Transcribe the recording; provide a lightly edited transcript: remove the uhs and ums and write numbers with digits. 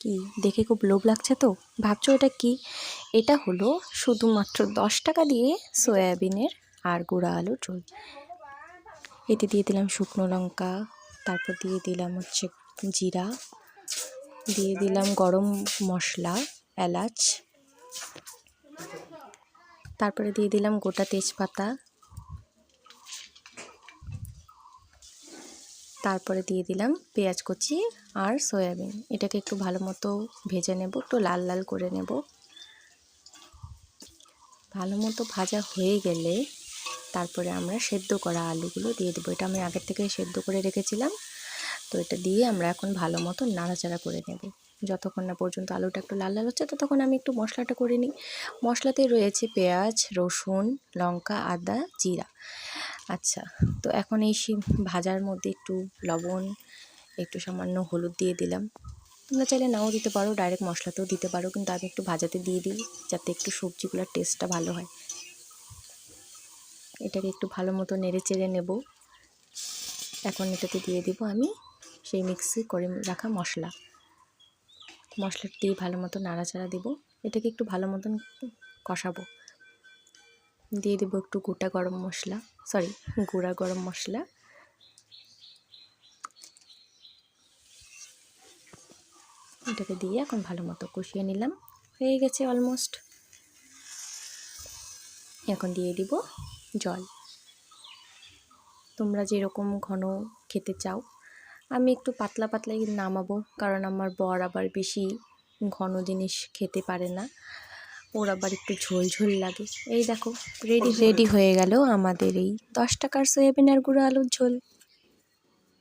কি দেখে খুব লোভ লাগছে তো? ভাবছো এটা কি? এটা হলো শুধুমাত্র 10 টাকা দিয়ে সয়াবিনের আর গুঁড়া আলুর ঝোল। এতে দিয়ে দিলাম শুকনো লঙ্কা, তারপর দিয়ে দিলাম হচ্ছে জিরা, দিয়ে দিলাম গরম মশলা, এলাচ, তারপরে দিয়ে দিলাম গোটা তেজপাতা, তারপরে দিয়ে দিলাম পেঁয়াজ কুচি আর সয়াবিন। এটাকে একটু ভালো মতো ভেজে নেব, একটু লাল লাল করে নেব। ভালো মতো ভাজা হয়ে গেলে তারপরে আমরা সেদ্ধ করা আলুগুলো দিয়ে দেবো। এটা আমি আগের থেকে সেদ্ধ করে রেখেছিলাম, তো এটা দিয়ে আমরা এখন ভালো মতো নাড়াচাড়া করে নেব। যতক্ষণ না পর্যন্ত আলুটা একটু লাল লাল হচ্ছে ততক্ষণ আমি একটু মশলাটা করে নিই। মশলাতে রয়েছে পেঁয়াজ, রসুন, লঙ্কা, আদা, জিরা। আচ্ছা, তো এখন এই ভাজার মধ্যে একটু লবণ, একটু সামান্য হলুদ দিয়ে দিলাম। তোমরা চাইলে নাও দিতে পারো, ডাইরেক্ট মশলাতেও দিতে পারো, কিন্তু আমি একটু ভাজাতে দিয়ে দিই যাতে একটু সবজিগুলোর টেস্টটা ভালো হয়। এটাকে একটু ভালো মতো নেড়ে চেড়ে নেব। এখন এটাতে দিয়ে দিব আমি সেই মিক্সি করে রাখা মশলাটা দিয়ে ভালো মতো নাড়াচাড়া দেব। এটাকে একটু ভালো মতন কষাবো। দিয়ে দেবো একটু গুঁড়া গরম মশলা। এটাকে দিয়ে এখন ভালো মতো কষিয়ে নিলাম। হয়ে গেছে অলমোস্ট। এখন দিয়ে দিব জল। তোমরা যেরকম ঘন খেতে চাও, আমি একটু পাতলা পাতলাই নামাবো, কারণ আমার বর আবার বেশি ঘন জিনিস খেতে পারে না, ওর আবার একটু ঝোল ঝোল লাগে। এই দেখো রেডি হয়ে গেল আমাদের এই 10 টাকার সয়াবিন আর গুঁড়ো আলুর ঝোল।